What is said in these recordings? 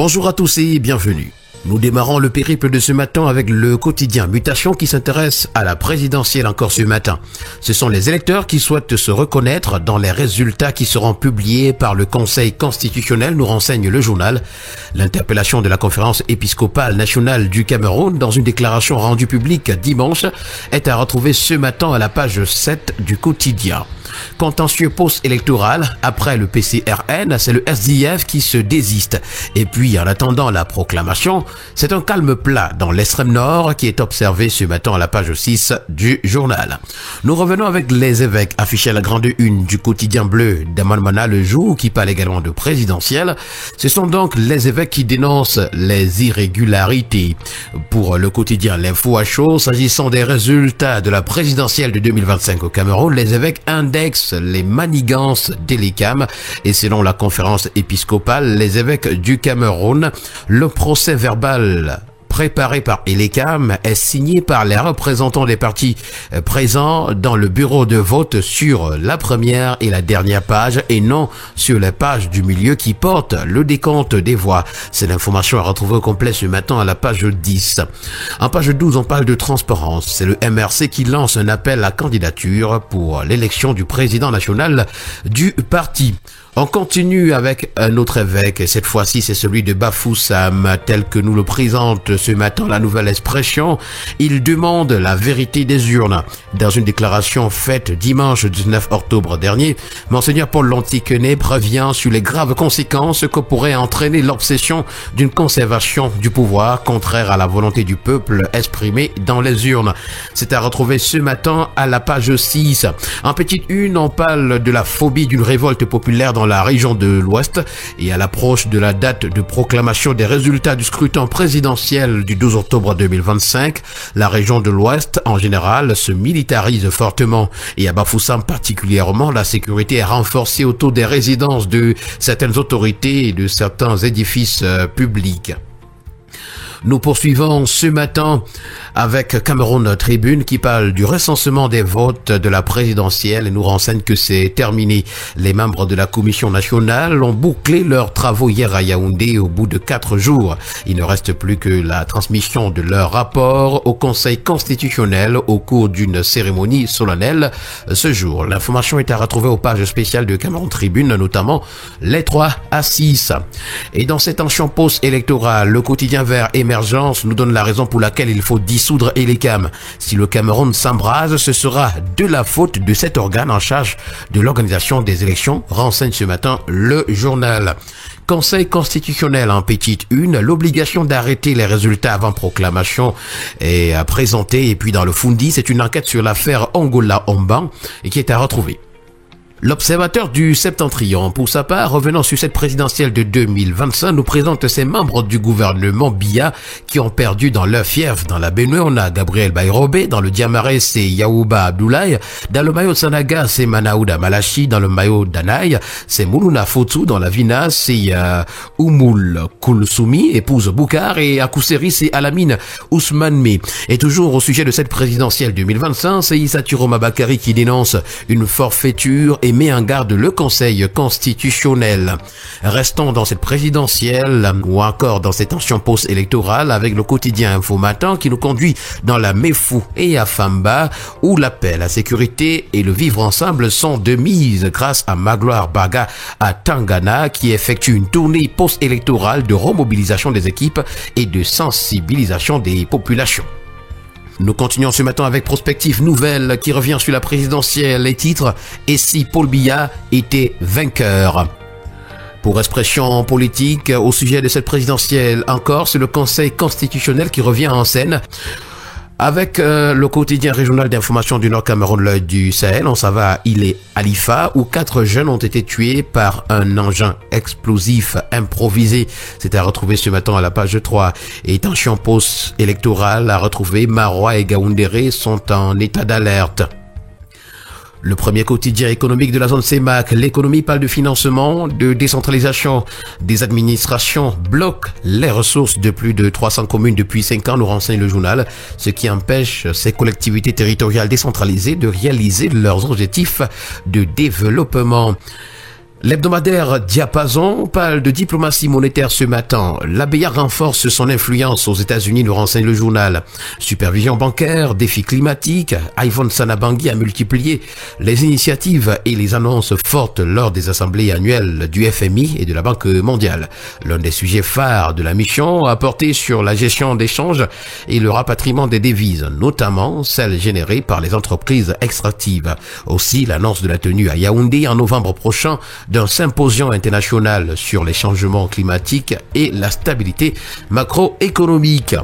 Bonjour à tous et bienvenue. Nous démarrons le périple de ce matin avec le quotidien Mutation qui s'intéresse à la présidentielle encore ce matin. Ce sont les électeurs qui souhaitent se reconnaître dans les résultats qui seront publiés par le Conseil constitutionnel, nous renseigne le journal. L'interpellation de la conférence épiscopale nationale du Cameroun dans une déclaration rendue publique dimanche est à retrouver ce matin à la page 7 du quotidien. Contentieux post-électoral, après le PCRN, c'est le SDF qui se désiste. Et puis, en attendant la proclamation, c'est un calme plat dans l'extrême nord qui est observé ce matin à la page 6 du journal. Nous revenons avec les évêques affichés à la grande une du quotidien bleu d'Amanmana le jour qui parle également de présidentielle. Ce sont donc les évêques qui dénoncent les irrégularités. Pour le quotidien L'Info à chaud, s'agissant des résultats de la présidentielle de 2025 au Cameroun, les évêques indexent les manigances d'Elecam et selon la conférence épiscopale, les évêques du Cameroun, le procès verbal préparé par Elecam est signé par les représentants des partis présents dans le bureau de vote sur la première et la dernière page et non sur les pages du milieu qui portent le décompte des voix. C'est l'information à retrouver au complet ce matin à la page 10. En page 12, on parle de transparence. C'est le MRC qui lance un appel à candidature pour l'élection du président national du parti. On continue avec un autre évêque, et cette fois-ci c'est celui de Bafoussam, tel que nous le présente ce matin la Nouvelle Expression. Il demande la vérité des urnes. Dans une déclaration faite dimanche 19 octobre dernier, Monseigneur Paul Lontiquenet prévient sur les graves conséquences que pourrait entraîner l'obsession d'une conservation du pouvoir contraire à la volonté du peuple exprimée dans les urnes. C'est à retrouver ce matin à la page 6. En petite une, on parle de la phobie d'une révolte populaire dans la région de l'Ouest et à l'approche de la date de proclamation des résultats du scrutin présidentiel du 12 octobre 2025, la région de l'Ouest en général se militarise fortement et à Bafoussam particulièrement, la sécurité est renforcée autour des résidences de certaines autorités et de certains édifices publics. Nous poursuivons ce matin avec Cameroun Tribune qui parle du recensement des votes de la présidentielle et nous renseigne que c'est terminé. Les membres de la commission nationale ont bouclé leurs travaux hier à Yaoundé au bout de 4 jours. Il ne reste plus que la transmission de leur rapport au Conseil constitutionnel au cours d'une cérémonie solennelle ce jour. L'information est à retrouver aux pages spéciales de Cameroun Tribune, notamment les 3 à 6. Et dans cette tension post-électorale, le quotidien vert Émergence nous donne la raison pour laquelle il faut dissoudre Elecam. Si le Cameroun s'embrase, ce sera de la faute de cet organe en charge de l'organisation des élections, renseigne ce matin le journal. Conseil constitutionnel en petite une, l'obligation d'arrêter les résultats avant proclamation est présentée. Et puis dans le Fundi, c'est une enquête sur l'affaire Angola Omban et qui est à retrouver. L'observateur du Septentrion, pour sa part, revenant sur cette présidentielle de 2025, nous présente ses membres du gouvernement Biya qui ont perdu dans leur fief. Dans la Benue, on a Gabriel Bayrobé, dans le Diamaré, c'est Yaouba Abdoulaye, dans le maillot de Sanaga, c'est Manaouda Malachi, dans le maillot d'Anaï, c'est Moulouna Fotou, dans la Vina, c'est Oumoul Koulsoumi, épouse Boukar, et à Kousseri, c'est Alamine Ousmane Me. Et toujours au sujet de cette présidentielle 2025, c'est Issa Turoma Bakari qui dénonce une forfaiture et met en garde le Conseil constitutionnel. Restons dans cette présidentielle ou encore dans cette tension post-électorale avec le quotidien Info Matin qui nous conduit dans la Mefou et à Famba où la paix, la sécurité et le vivre ensemble sont de mise grâce à Magloire Baga à Tangana qui effectue une tournée post-électorale de remobilisation des équipes et de sensibilisation des populations. Nous continuons ce matin avec Prospective Nouvelle qui revient sur la présidentielle. Les titres « Et si Paul Biya était vainqueur ?» Pour expression politique, au sujet de cette présidentielle encore, c'est le Conseil constitutionnel qui revient en scène. Avec le quotidien régional d'information du Nord Cameroun, l'œil du Sahel, on s'en va à Ilé Alifa, où 4 jeunes ont été tués par un engin explosif improvisé. C'est à retrouver ce matin à la page 3. Et tension post-électorale à retrouver, Marois et Gaoundéré sont en état d'alerte. Le premier quotidien économique de la zone CEMAC, l'économie parle de financement, de décentralisation des administrations, bloque les ressources de plus de 300 communes depuis 5 ans, nous renseigne le journal, ce qui empêche ces collectivités territoriales décentralisées de réaliser leurs objectifs de développement. L'hebdomadaire Diapason parle de diplomatie monétaire ce matin. La BIA renforce son influence aux États-Unis, nous renseigne le journal. Supervision bancaire, défis climatiques, Ivan Sanabangui a multiplié les initiatives et les annonces fortes lors des assemblées annuelles du FMI et de la Banque mondiale. L'un des sujets phares de la mission a porté sur la gestion d'échanges et le rapatriement des devises, notamment celles générées par les entreprises extractives. Aussi, l'annonce de la tenue à Yaoundé en novembre prochain d'un symposium international sur les changements climatiques et la stabilité macroéconomique.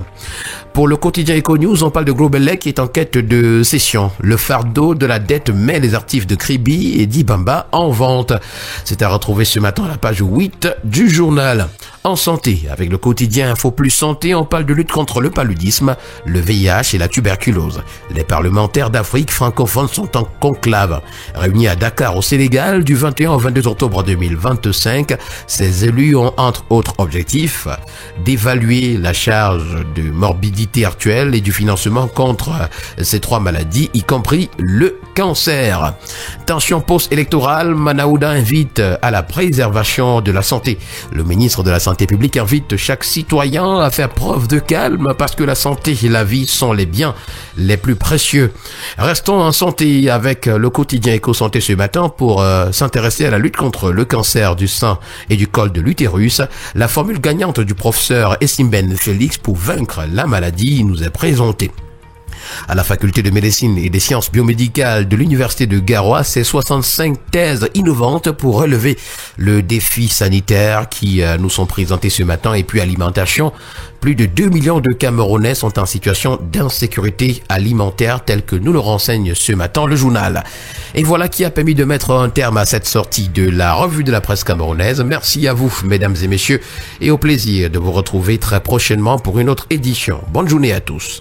Pour le quotidien Econews, on parle de Globelec qui est en quête de cession. Le fardeau de la dette met les actifs de Kribi et d'Ibamba en vente. C'est à retrouver ce matin à la page 8 du journal. En santé, avec le quotidien Info Plus Santé, on parle de lutte contre le paludisme, le VIH et la tuberculose. Les parlementaires d'Afrique francophone sont en conclave. Réunis à Dakar au Sénégal du 21 au 22 octobre 2025, ces élus ont entre autres objectifs d'évaluer la charge de morbidité actuelle et du financement contre ces trois maladies, y compris le cancer. Tension post-électorale, Manaouda invite à la préservation de la santé. Le ministre de la Santé publique invite chaque citoyen à faire preuve de calme parce que la santé et la vie sont les biens les plus précieux. Restons en santé avec le quotidien Éco-Santé ce matin pour s'intéresser à la lutte contre le cancer du sein et du col de l'utérus. La formule gagnante du professeur Essimben Félix pour vaincre la maladie nous est présentée. À la faculté de médecine et des sciences biomédicales de l'université de Garoua, c'est 65 thèses innovantes pour relever le défi sanitaire qui nous sont présentées ce matin. Et puis alimentation, plus de 2 millions de Camerounais sont en situation d'insécurité alimentaire telle que nous le renseigne ce matin le journal. Et voilà qui a permis de mettre un terme à cette sortie de la revue de la presse camerounaise. Merci à vous, mesdames et messieurs, et au plaisir de vous retrouver très prochainement pour une autre édition. Bonne journée à tous.